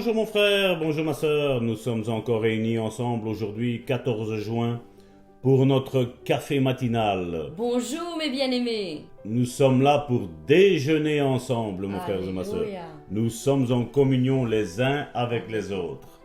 Bonjour mon frère, bonjour ma sœur, nous sommes encore réunis ensemble aujourd'hui, 14 juin, pour notre café matinal. Bonjour mes bien-aimés. Nous sommes là pour déjeuner ensemble, mon frère et ma sœur. Alléluia. Nous sommes en communion les uns avec les autres.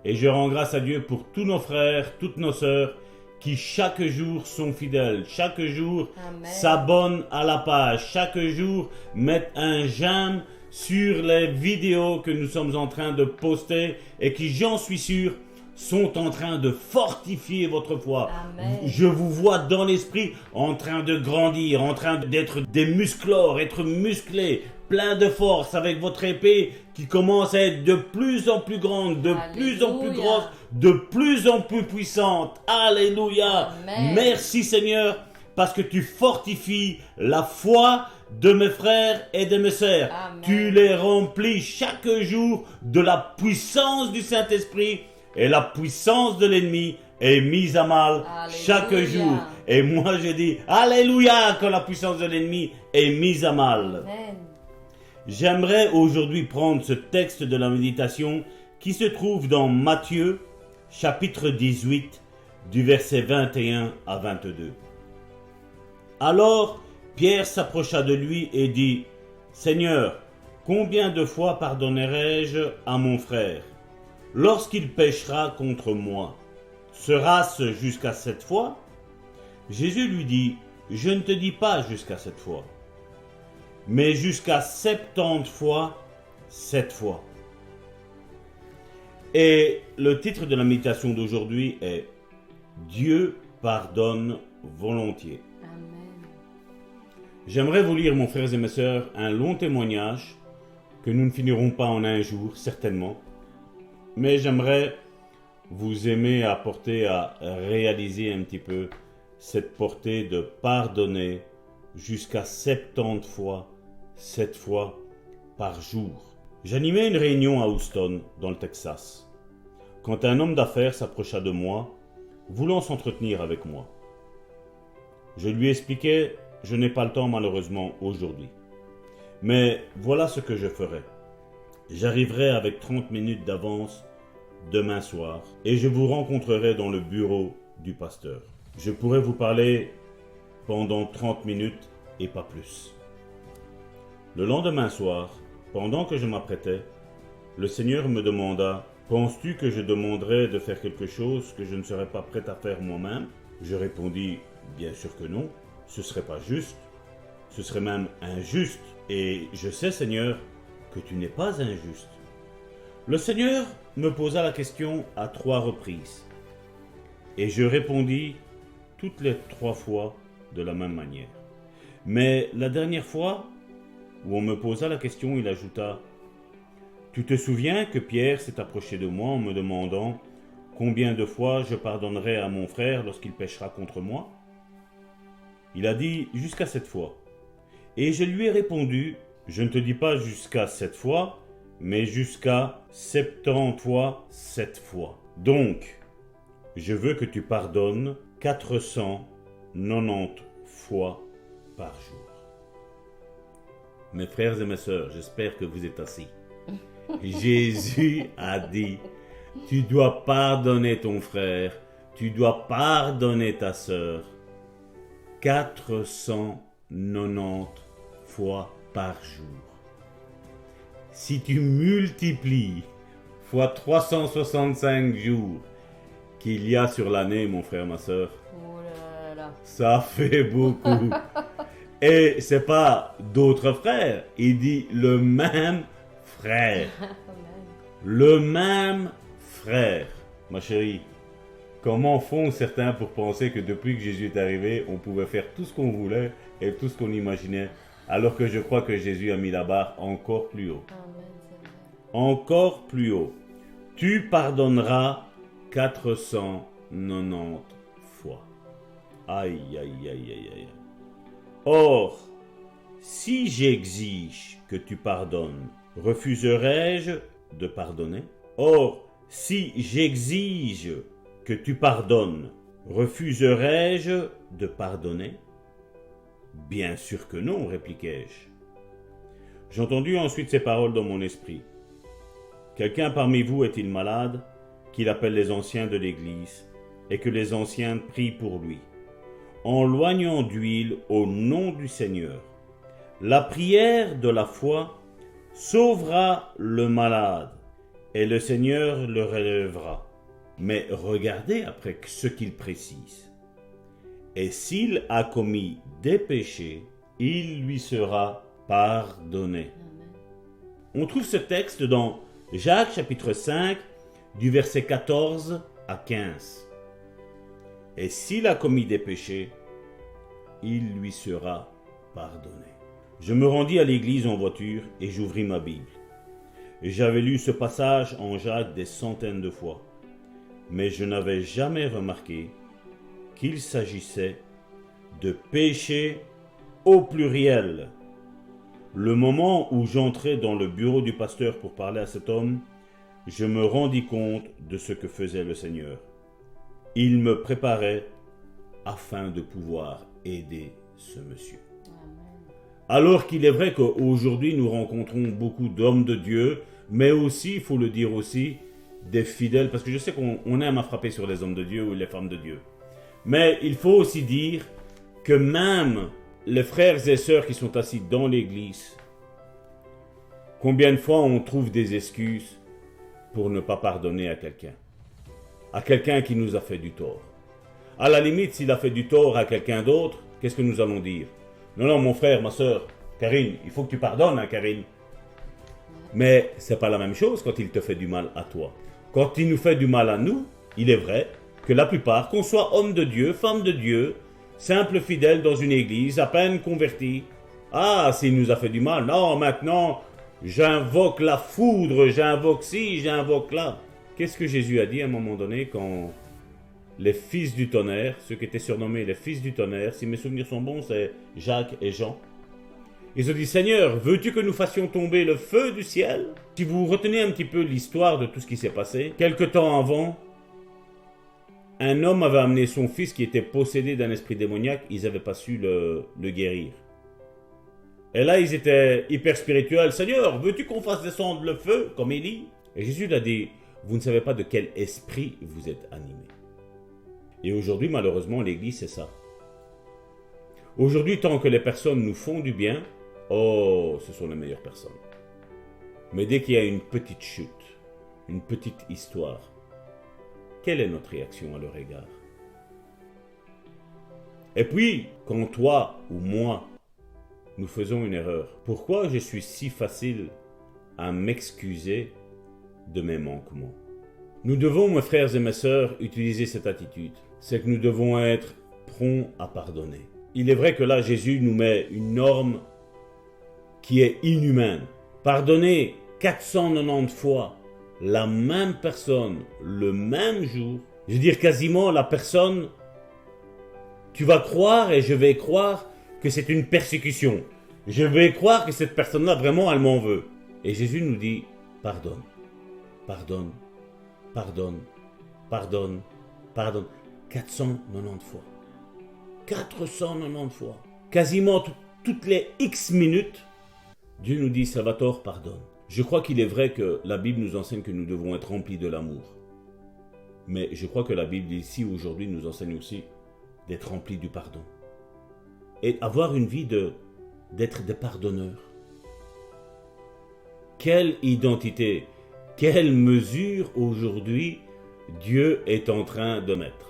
Et je rends grâce à Dieu pour tous nos frères, toutes nos sœurs, qui chaque jour sont fidèles, chaque jour Amen. s'abonnent à la page, chaque jour mettent un j'aime sur les vidéos que nous sommes en train de poster et qui, j'en suis sûr, sont en train de fortifier votre foi. Amen. Je vous vois dans l'esprit en train de grandir, en train d'être des musclores, être musclés, plein de force avec votre épée qui commence à être de plus en plus grande, de plus en plus Alléluia. grosse, de plus en plus puissante. Alléluia. Amen. Merci Seigneur parce que tu fortifies la foi de mes frères et de mes sœurs. Amen. Tu les remplis chaque jour de la puissance du Saint-Esprit et la puissance de l'ennemi est mise à mal chaque Alléluia. jour. Et moi je dis Alléluia quand la puissance de l'ennemi est mise à mal. Amen. J'aimerais aujourd'hui prendre ce texte de la méditation qui se trouve dans Matthieu, chapitre 18, du verset 21 à 22. Alors Pierre s'approcha de lui et dit : « Seigneur, combien de fois pardonnerai-je à mon frère lorsqu'il péchera contre moi? Sera-ce jusqu'à 7 fois ? » Jésus lui dit : « Je ne te dis pas jusqu'à 7 fois, mais jusqu'à 70 fois 7 fois. » Et le titre de la méditation d'aujourd'hui est « Dieu pardonne volontiers ». Amen. J'aimerais vous lire, mon frères et mes sœurs, un long témoignage que nous ne finirons pas en un jour, certainement. Mais j'aimerais vous aimer apporter à réaliser un petit peu cette portée de pardonner jusqu'à 70 fois, 7 fois par jour. J'animais une réunion à Houston, dans le Texas, quand un homme d'affaires s'approcha de moi, voulant s'entretenir avec moi. Je lui expliquai « Je n'ai pas le temps malheureusement aujourd'hui. Mais voilà ce que je ferai. J'arriverai avec 30 minutes d'avance demain soir et je vous rencontrerai dans le bureau du pasteur. Je pourrai vous parler pendant 30 minutes et pas plus. » Le lendemain soir, pendant que je m'apprêtais, le Seigneur me demanda « Penses-tu que je demanderai de faire quelque chose que je ne serais pas prêt à faire moi-même ?» Je répondis « Bien sûr que non. Ce serait pas juste, ce serait même injuste, et je sais, Seigneur, que tu n'es pas injuste. » Le Seigneur me posa la question à 3 reprises, et je répondis toutes les 3 fois de la même manière. Mais la dernière fois, où on me posa la question, il ajouta : « Tu te souviens que Pierre s'est approché de moi en me demandant combien de fois je pardonnerai à mon frère lorsqu'il péchera contre moi ? Il a dit jusqu'à 7 fois. Et je lui ai répondu, je ne te dis pas jusqu'à 7 fois, mais jusqu'à 70 fois 7 fois. Donc, je veux que tu pardonnes 490 fois par jour. » Mes frères et mes sœurs, j'espère que vous êtes assis. Jésus a dit, tu dois pardonner ton frère, tu dois pardonner ta sœur. 490 fois par jour. Si tu multiplies fois 365 jours qu'il y a sur l'année, mon frère, ma sœur, Oh là là. ça fait beaucoup. Et c'est pas d'autres frères, il dit le même frère. Amen. Le même frère. Ma chérie, comment font certains pour penser que depuis que Jésus est arrivé, on pouvait faire tout ce qu'on voulait et tout ce qu'on imaginait, alors que je crois que Jésus a mis la barre encore plus haut. Amen, Seigneur. Encore plus haut. Tu pardonneras 490 fois. Aïe, aïe, aïe, aïe, aïe. Or, si j'exige que tu pardonnes, refuserai-je de pardonner ? Or, si j'exige que tu pardonnes, refuserai-je de pardonner ? Bien sûr que non, répliquai-je. J'entendis ensuite ces paroles dans mon esprit. Quelqu'un parmi vous est-il malade, qu'il appelle les anciens de l'Église, et que les anciens prient pour lui, en loignant d'huile au nom du Seigneur. La prière de la foi sauvera le malade, et le Seigneur le relèvera. Mais regardez après ce qu'il précise. Et s'il a commis des péchés, il lui sera pardonné. On trouve ce texte dans Jacques chapitre 5, du verset 14 à 15. Et s'il a commis des péchés, il lui sera pardonné. Je me rendis à l'église en voiture et j'ouvris ma Bible. Et j'avais lu ce passage en Jacques des centaines de fois, mais je n'avais jamais remarqué qu'il s'agissait de péché au pluriel. Le moment où j'entrais dans le bureau du pasteur pour parler à cet homme, je me rendis compte de ce que faisait le Seigneur. Il me préparait afin de pouvoir aider ce monsieur. Alors qu'il est vrai qu'aujourd'hui nous rencontrons beaucoup d'hommes de Dieu, mais aussi, il faut le dire aussi, des fidèles, parce que je sais qu'on aime à frapper sur les hommes de Dieu ou les femmes de Dieu. Mais il faut aussi dire que même les frères et sœurs qui sont assis dans l'église, combien de fois on trouve des excuses pour ne pas pardonner à quelqu'un qui nous a fait du tort. À la limite, s'il a fait du tort à quelqu'un d'autre, qu'est-ce que nous allons dire? Non, mon frère, ma sœur, Karine, il faut que tu pardonnes, hein, Karine. Mais c'est pas la même chose quand il te fait du mal à toi. Quand il nous fait du mal à nous, il est vrai que la plupart, qu'on soit homme de Dieu, femme de Dieu, simple fidèle dans une église, à peine converti, ah, s'il nous a fait du mal, non, maintenant, j'invoque la foudre, j'invoque ci, j'invoque là. Qu'est-ce que Jésus a dit à un moment donné quand les fils du tonnerre, ceux qui étaient surnommés les fils du tonnerre, si mes souvenirs sont bons, c'est Jacques et Jean. Ils ont dit, Seigneur, veux-tu que nous fassions tomber le feu du ciel? Si vous retenez un petit peu l'histoire de tout ce qui s'est passé, quelque temps avant, un homme avait amené son fils qui était possédé d'un esprit démoniaque, ils n'avaient pas su le guérir. Et là, ils étaient hyper spirituels. Seigneur, veux-tu qu'on fasse descendre le feu, comme Élie? Et Jésus leur a dit, vous ne savez pas de quel esprit vous êtes animés. Et aujourd'hui, malheureusement, l'Église, c'est ça. Aujourd'hui, tant que les personnes nous font du bien, oh, ce sont les meilleures personnes. Mais dès qu'il y a une petite chute, une petite histoire, quelle est notre réaction à leur égard? Et puis, quand toi ou moi, nous faisons une erreur, pourquoi je suis si facile à m'excuser de mes manquements? Nous devons, mes frères et mes sœurs, utiliser cette attitude. C'est que nous devons être prompts à pardonner. Il est vrai que là, Jésus nous met une norme qui est inhumaine. Pardonner 490 fois la même personne le même jour, je veux dire quasiment la personne, tu vas croire et je vais croire que c'est une persécution. Je vais croire que cette personne-là, vraiment, elle m'en veut. Et Jésus nous dit, pardonne, pardonne, pardonne, pardonne, pardonne. 490 fois. 490 fois. Quasiment toutes les X minutes, Dieu nous dit, Salvatore, pardonne. Je crois qu'il est vrai que la Bible nous enseigne que nous devons être remplis de l'amour. Mais je crois que la Bible ici, aujourd'hui, nous enseigne aussi d'être remplis du pardon. Et avoir une vie d'être des pardonneurs. Quelle identité, quelle mesure aujourd'hui Dieu est en train de mettre.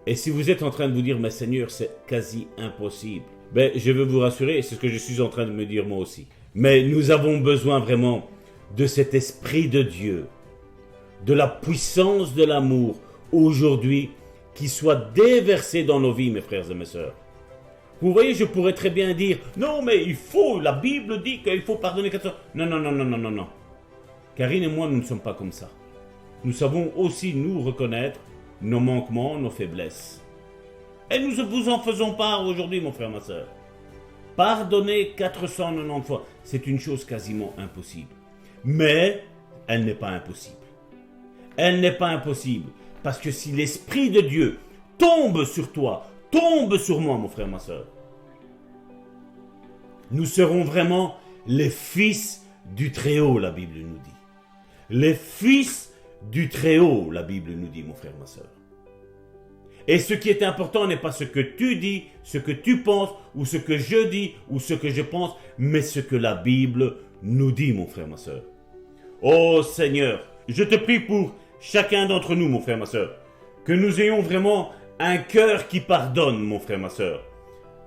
Et si vous êtes en train de vous dire, mais Seigneur, c'est quasi impossible, ben, je veux vous rassurer, et c'est ce que je suis en train de me dire moi aussi. Mais nous avons besoin vraiment de cet esprit de Dieu, de la puissance de l'amour aujourd'hui, qui soit déversé dans nos vies, mes frères et mes sœurs. Vous voyez, je pourrais très bien dire, non, mais il faut, la Bible dit qu'il faut pardonner 400. Non. Karine et moi, nous ne sommes pas comme ça. Nous savons aussi nous reconnaître nos manquements, nos faiblesses. Et nous vous en faisons part aujourd'hui, mon frère, ma sœur. Pardonner 490 fois, c'est une chose quasiment impossible. Mais elle n'est pas impossible. Elle n'est pas impossible. Parce que si l'Esprit de Dieu tombe sur toi, tombe sur moi, mon frère, ma sœur, nous serons vraiment les fils du Très-Haut, la Bible nous dit. les fils du Très-Haut, la Bible nous dit, mon frère, ma soeur. Et ce qui est important n'est pas ce que tu dis, ce que tu penses, ou ce que je dis, ou ce que je pense, mais ce que la Bible nous dit, mon frère, ma soeur. Oh Seigneur, je te prie pour chacun d'entre nous, mon frère, ma soeur, que nous ayons vraiment un cœur qui pardonne, mon frère, ma soeur.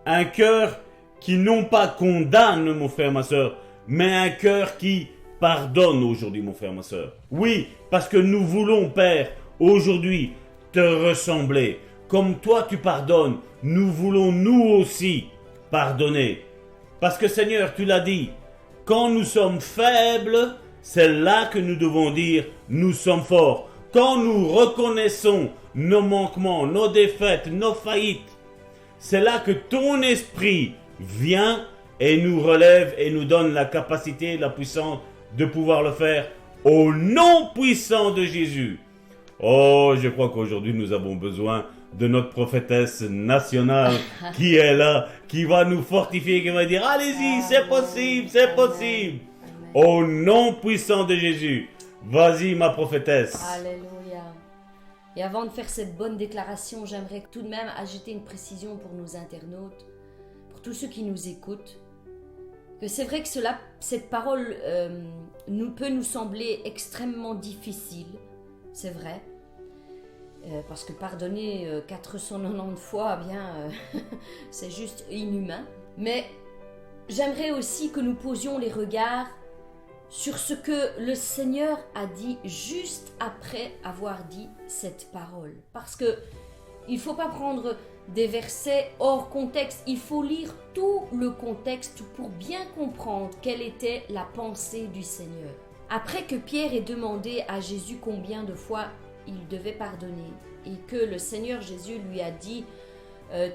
Un cœur qui non pas condamne, mon frère, ma soeur, mais un cœur qui pardonne aujourd'hui, mon frère, ma soeur. Oui, parce que nous voulons, Père, aujourd'hui, te ressembler. Comme toi tu pardonnes, nous voulons nous aussi pardonner. Parce que Seigneur, tu l'as dit, quand nous sommes faibles, c'est là que nous devons dire, nous sommes forts. Quand nous reconnaissons nos manquements, nos défaites, nos faillites, c'est là que ton esprit vient et nous relève et nous donne la capacité, la puissance de pouvoir le faire au nom puissant de Jésus. Oh, je crois qu'aujourd'hui nous avons besoin de notre prophétesse nationale qui est là, qui va nous fortifier, qui va dire, allez-y, c'est possible, c'est possible. Au nom puissant de Jésus, vas-y ma prophétesse. Alléluia. Et avant de faire cette bonne déclaration, j'aimerais tout de même ajouter une précision pour nos internautes, pour tous ceux qui nous écoutent, que c'est vrai que cette parole peut nous sembler extrêmement difficile, c'est vrai, parce que pardonner 490 fois, eh bien, c'est juste inhumain. Mais j'aimerais aussi que nous posions les regards sur ce que le Seigneur a dit juste après avoir dit cette parole. Parce que il ne faut pas prendre des versets hors contexte, il faut lire tout le contexte pour bien comprendre quelle était la pensée du Seigneur. Après que Pierre ait demandé à Jésus combien de fois il devait pardonner et que le Seigneur Jésus lui a dit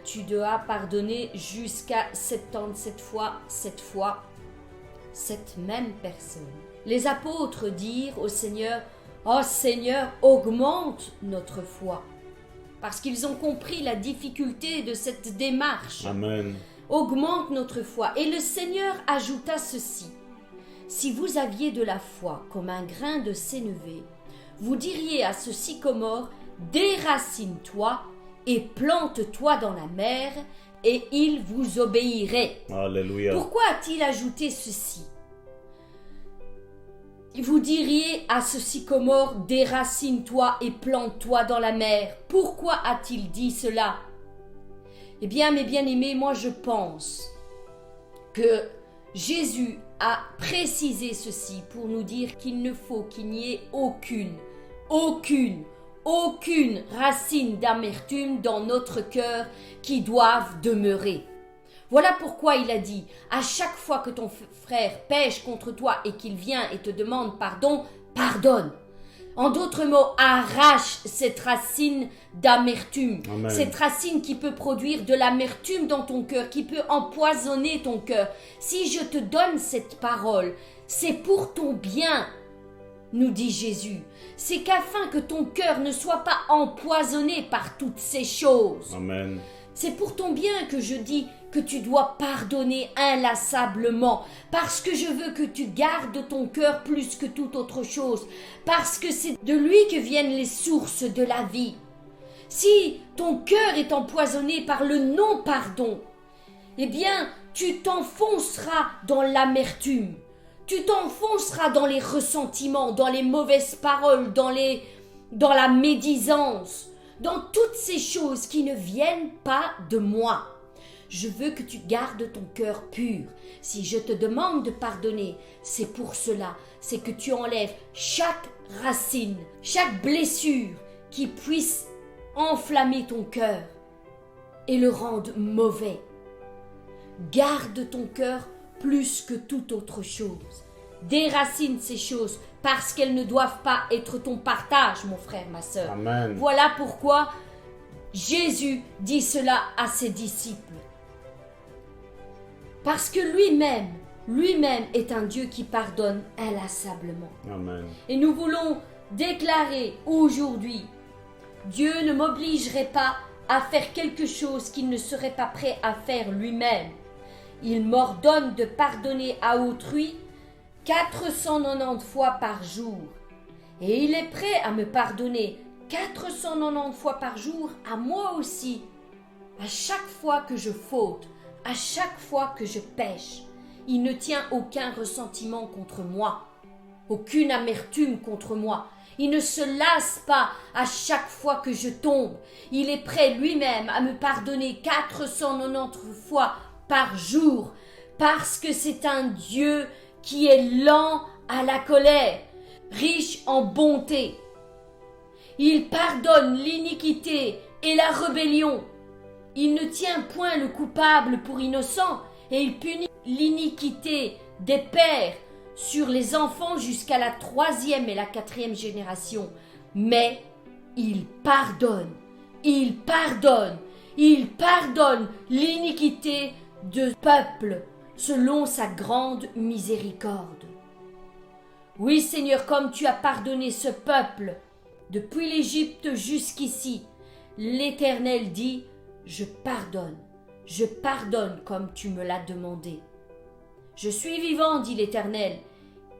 tu dois pardonner jusqu'à 77 fois, cette même personne. Les apôtres dirent au Seigneur, « Oh Seigneur, augmente notre foi ». Parce qu'ils ont compris la difficulté de cette démarche. Amen. Augmente notre foi. Et le Seigneur ajouta ceci. Si vous aviez de la foi comme un grain de sénévé, vous diriez à ce sycomore, déracine-toi et plante-toi dans la mer, et il vous obéirait. Alléluia. Pourquoi a-t-il ajouté ceci? Vous diriez à ce sycomore, déracine-toi et plante-toi dans la mer. Pourquoi a-t-il dit cela? Eh bien, mes bien-aimés, moi je pense que Jésus a précisé ceci pour nous dire qu'il ne faut qu'il n'y ait aucune racine d'amertume dans notre cœur qui doivent demeurer. Voilà pourquoi il a dit, à chaque fois que ton frère pêche contre toi et qu'il vient et te demande pardon, pardonne. En d'autres mots, arrache cette racine d'amertume. Amen. Cette racine qui peut produire de l'amertume dans ton cœur, qui peut empoisonner ton cœur. Si je te donne cette parole, c'est pour ton bien, nous dit Jésus. C'est qu'afin que ton cœur ne soit pas empoisonné par toutes ces choses. Amen. C'est pour ton bien que je dis que tu dois pardonner inlassablement, parce que je veux que tu gardes ton cœur plus que toute autre chose, parce que c'est de lui que viennent les sources de la vie. Si ton cœur est empoisonné par le non-pardon, eh bien, tu t'enfonceras dans l'amertume, tu t'enfonceras dans les ressentiments, dans les mauvaises paroles, dans la médisance, dans toutes ces choses qui ne viennent pas de moi. Je veux que tu gardes ton cœur pur. Si je te demande de pardonner, c'est pour cela. C'est que tu enlèves chaque racine, chaque blessure qui puisse enflammer ton cœur et le rendre mauvais. Garde ton cœur plus que toute autre chose. Déracine ces choses parce qu'elles ne doivent pas être ton partage, mon frère, ma sœur. Amen. Voilà pourquoi Jésus dit cela à ses disciples. Parce que lui-même est un Dieu qui pardonne inlassablement. Amen. Et nous voulons déclarer aujourd'hui, Dieu ne m'obligerait pas à faire quelque chose qu'il ne serait pas prêt à faire lui-même. Il m'ordonne de pardonner à autrui 490 fois par jour. Et il est prêt à me pardonner 490 fois par jour à moi aussi. À chaque fois que je faute, à chaque fois que je pêche, il ne tient aucun ressentiment contre moi, aucune amertume contre moi. Il ne se lasse pas à chaque fois que je tombe. Il est prêt lui-même à me pardonner 490 fois par jour, parce que c'est un Dieu qui est lent à la colère, riche en bonté. Il pardonne l'iniquité et la rébellion. Il ne tient point le coupable pour innocent et il punit l'iniquité des pères sur les enfants jusqu'à la 3e et la 4e génération. Mais il pardonne l'iniquité de peuple selon sa grande miséricorde. Oui, Seigneur, comme tu as pardonné ce peuple depuis l'Égypte jusqu'ici, l'Éternel dit: je pardonne comme tu me l'as demandé. Je suis vivant, dit l'Éternel,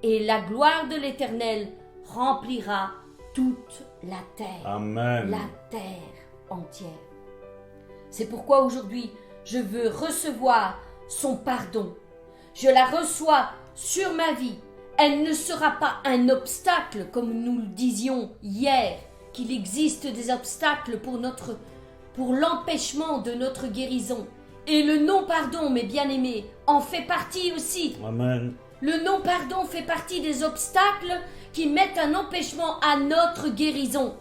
et la gloire de l'Éternel remplira toute la terre. Amen. La terre entière. C'est pourquoi aujourd'hui, je veux recevoir son pardon. Je la reçois sur ma vie. Elle ne sera pas un obstacle, comme nous le disions hier, qu'il existe des obstacles pour l'empêchement de notre guérison. Et le non-pardon, mes bien-aimés, en fait partie aussi. Amen. Le non-pardon fait partie des obstacles qui mettent un empêchement à notre guérison.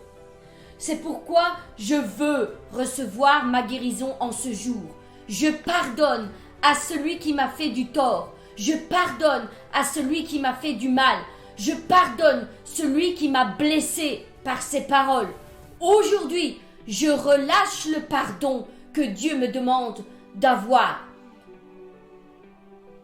C'est pourquoi je veux recevoir ma guérison en ce jour. Je pardonne à celui qui m'a fait du tort. Je pardonne à celui qui m'a fait du mal. Je pardonne celui qui m'a blessé par ses paroles. Aujourd'hui, je relâche le pardon que Dieu me demande d'avoir.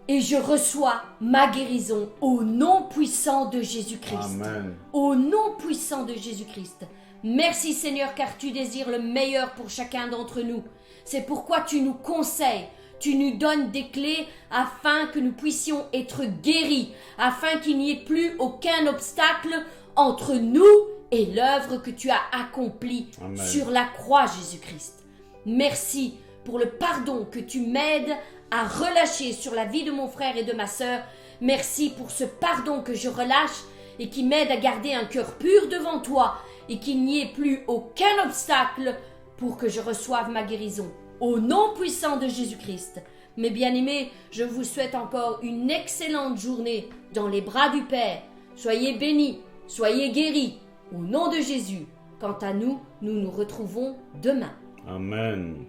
Et je reçois ma guérison au nom puissant de Jésus-Christ. Amen. Au nom puissant de Jésus-Christ. Merci Seigneur, car tu désires le meilleur pour chacun d'entre nous. C'est pourquoi tu nous conseilles, tu nous donnes des clés afin que nous puissions être guéris, afin qu'il n'y ait plus aucun obstacle entre nous et l'œuvre que tu as accomplie Amen. sur la croix, Jésus-Christ. Merci pour le pardon que tu m'aides à relâcher sur la vie de mon frère et de ma sœur. Merci pour ce pardon que je relâche et qui m'aide à garder un cœur pur devant toi et qu'il n'y ait plus aucun obstacle pour que je reçoive ma guérison. Au nom puissant de Jésus-Christ. Mes bien-aimés, je vous souhaite encore une excellente journée dans les bras du Père. Soyez bénis, soyez guéris, au nom de Jésus. Quant à nous, nous nous retrouvons demain. Amen.